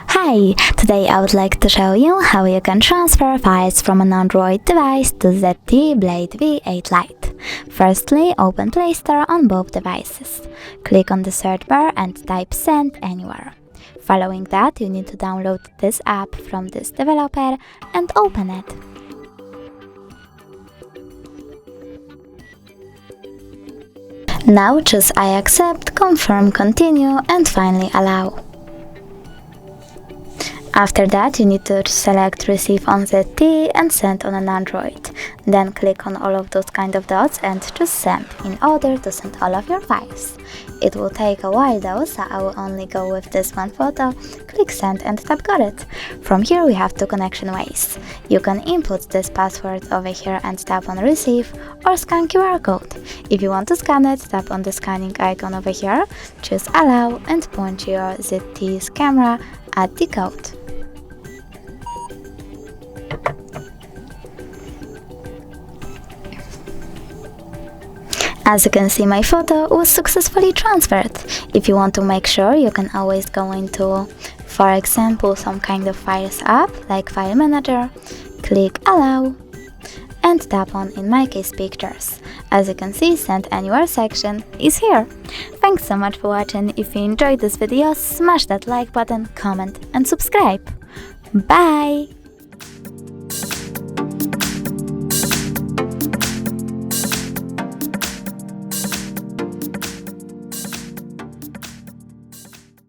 Hi! Today I would like to show you how you can transfer files from an Android device to ZTE BLADE V8 LITE. Firstly, open Play Store on both devices. Click on the search bar and type Send Anywhere. Following that, you need to download this app from this developer and open it. Now choose I accept, confirm, continue and finally allow. After that, you need to select Receive on ZTE and Send on an Android. Then click on all of those kind of dots and choose Send in order to send all of your files. It will take a while though, so I will only go with this one photo. Click Send and tap Got it. From here we have two connection ways. You can input this password over here and tap on Receive, or scan QR code. If you want to scan it, tap on the scanning icon over here, choose Allow and point your ZTE's camera at the code. As you can see, my photo was successfully transferred. If you want to make sure, you can always go into, for example, some kind of files app, like File Manager, click Allow, and tap on, in my case, Pictures. As you can see, Send Anywhere section is here. Thanks so much for watching. If you enjoyed this video, smash that like button, comment and subscribe. Bye!